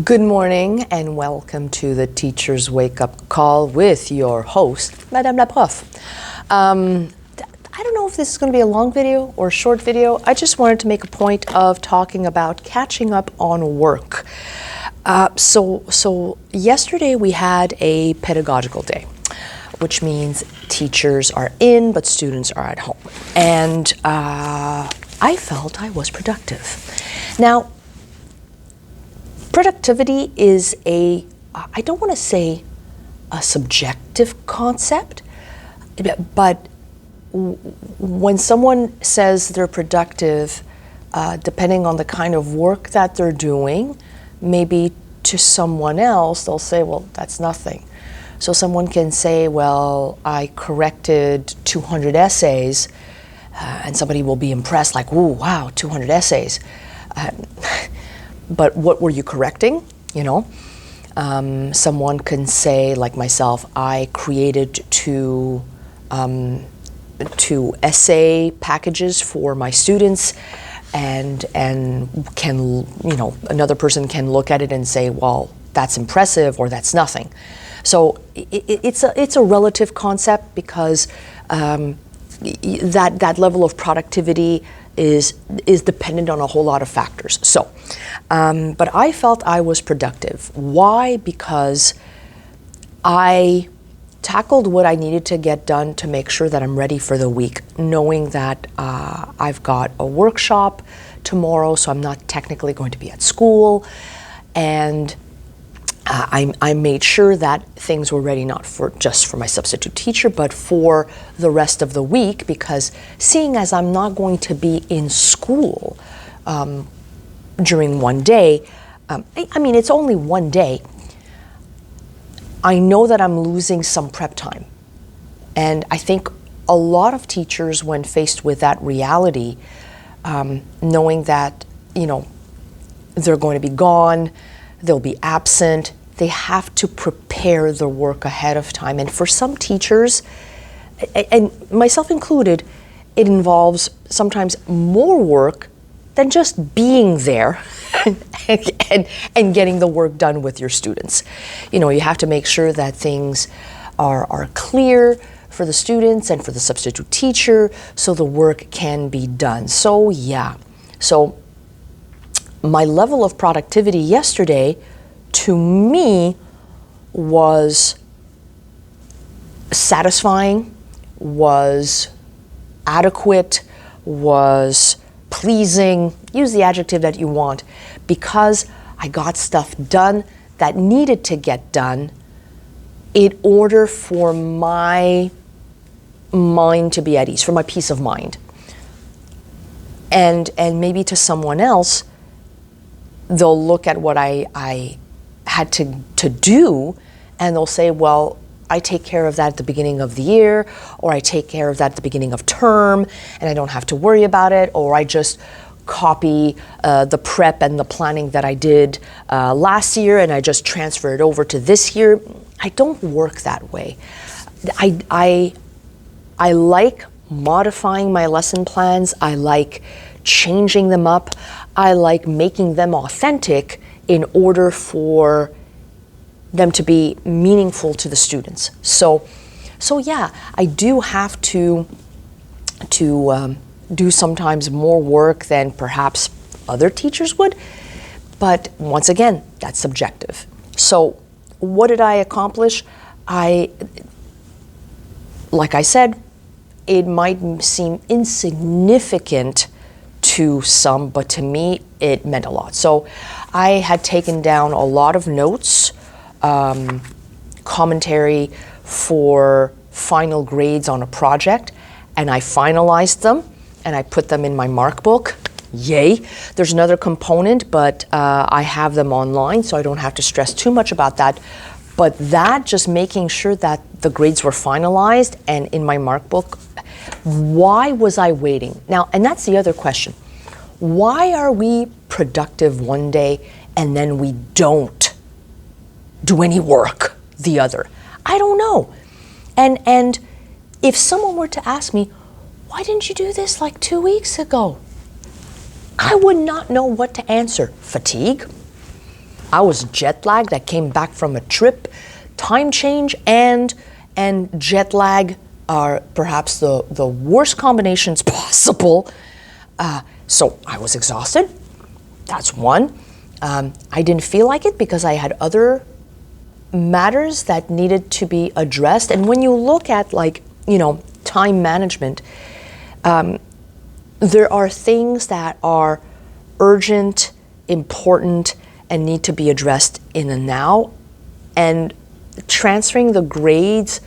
Good morning and welcome to the Teacher's Wake Up Call with your host, Madame la Prof. I don't know if this is going to be a long video or a short video. I just wanted to make a point of talking about catching up on work. So yesterday we had a pedagogical day, which means teachers are in but students are at home. And I felt I was productive. Now, productivity is I don't want to say a subjective concept, but when someone says they're productive, depending on the kind of work that they're doing, maybe to someone else, they'll say, well, that's nothing. So someone can say, well, I corrected 200 essays, and somebody will be impressed, like, ooh, wow, 200 essays. But what were you correcting? Someone can say, like myself, I created two essay packages for my students, and can another person can look at it and say, well, that's impressive or that's nothing. So it's a relative concept because that level of productivity is dependent on a whole lot of factors. So, but I felt I was productive. Why? Because I tackled what I needed to get done to make sure that I'm ready for the week, knowing that I've got a workshop tomorrow, so I'm not technically going to be at school, and I made sure that things were ready not just for my substitute teacher, but for the rest of the week, because seeing as I'm not going to be in school during one day, I mean, it's only one day, I know that I'm losing some prep time. And I think a lot of teachers, when faced with that reality, knowing that, they're going to be gone, they'll be absent, they have to prepare the work ahead of time. And for some teachers, and myself included, it involves sometimes more work than just being there and getting the work done with your students. You have to make sure that things are clear for the students and for the substitute teacher so the work can be done. So yeah, so my level of productivity yesterday, to me, was satisfying, was adequate, was pleasing, use the adjective that you want, because I got stuff done that needed to get done in order for my mind to be at ease, for my peace of mind. And maybe to someone else, they'll look at what I had to do, and they'll say, well, I take care of that at the beginning of the year, or I take care of that at the beginning of term, and I don't have to worry about it, or I just copy the prep and the planning that I did last year, and I just transfer it over to this year. I don't work that way. I like modifying my lesson plans. I like changing them up. I like making them authentic in order for them to be meaningful to the students. So yeah, I do have to do sometimes more work than perhaps other teachers would, but once again, that's subjective. So what did I accomplish? Like I said, it might seem insignificant to some, but to me, it meant a lot. So I had taken down a lot of notes, commentary for final grades on a project, and I finalized them, and I put them in my mark book. Yay. There's another component, but I have them online, so I don't have to stress too much about that. But that, just making sure that the grades were finalized and in my mark book, why was I waiting? Now, and that's the other question. Why are we productive one day and then we don't do any work the other? I don't know. And if someone were to ask me, why didn't you do this like 2 weeks ago? I would not know what to answer. Fatigue? I was jet lagged. I came back from a trip. Time change and jet lag are perhaps the worst combinations possible. So I was exhausted. That's one. I didn't feel like it because I had other matters that needed to be addressed. And when you look at time management, there are things that are urgent, important, and need to be addressed in the now. And transferring the grades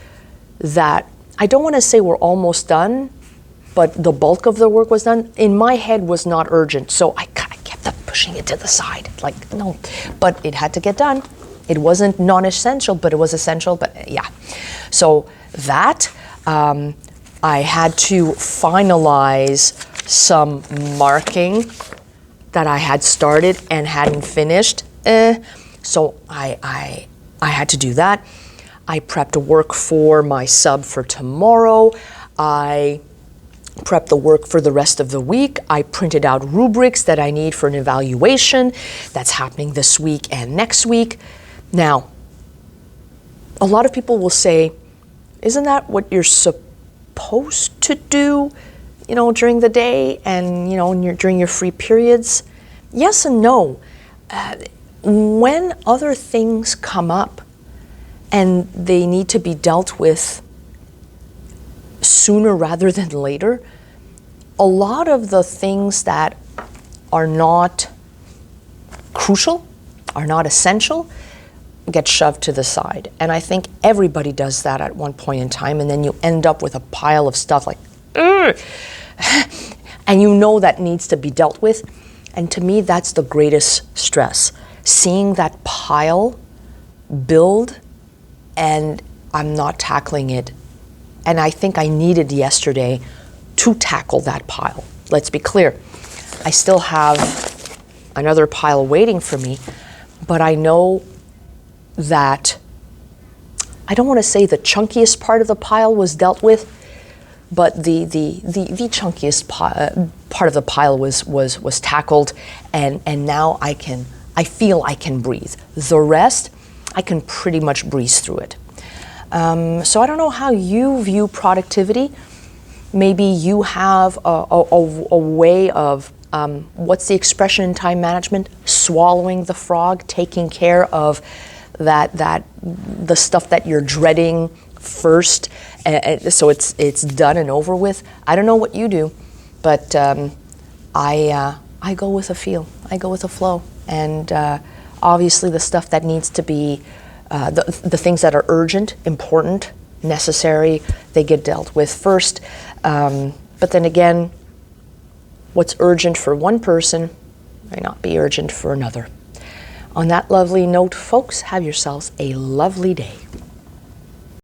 that I don't want to say we're almost done, but the bulk of the work was done, in my head was not urgent. So I kept up pushing it to the side. No, but it had to get done. It wasn't non-essential, but it was essential. But yeah, so that I had to finalize some marking that I had started and hadn't finished. So I had to do that. I prepped work for my sub for tomorrow. I prepped the work for the rest of the week. I printed out rubrics that I need for an evaluation that's happening this week and next week. Now, a lot of people will say, isn't that what you're supposed to do, during the day and, during your free periods? Yes and no. When other things come up and they need to be dealt with sooner rather than later, a lot of the things that are not crucial, are not essential, get shoved to the side. And I think everybody does that at one point in time, and then you end up with a pile of stuff like, ugh, and that needs to be dealt with. And to me, that's the greatest stress. Seeing that pile build and I'm not tackling it. And I think I needed yesterday to tackle that pile. Let's be clear. I still have another pile waiting for me, but I know that I don't want to say the chunkiest part of the pile was dealt with, but the chunkiest part of the pile was tackled, and now I feel I can breathe. The rest, I can pretty much breeze through it. So I don't know how you view productivity. Maybe you have a way of, what's the expression in time management? Swallowing the frog, taking care of the stuff that you're dreading first, so it's done and over with. I don't know what you do, but I go with a feel. I go with a flow, and obviously the stuff that needs to be, the things that are urgent, important, necessary, they get dealt with first. But then again, what's urgent for one person may not be urgent for another. On that lovely note, folks, have yourselves a lovely day.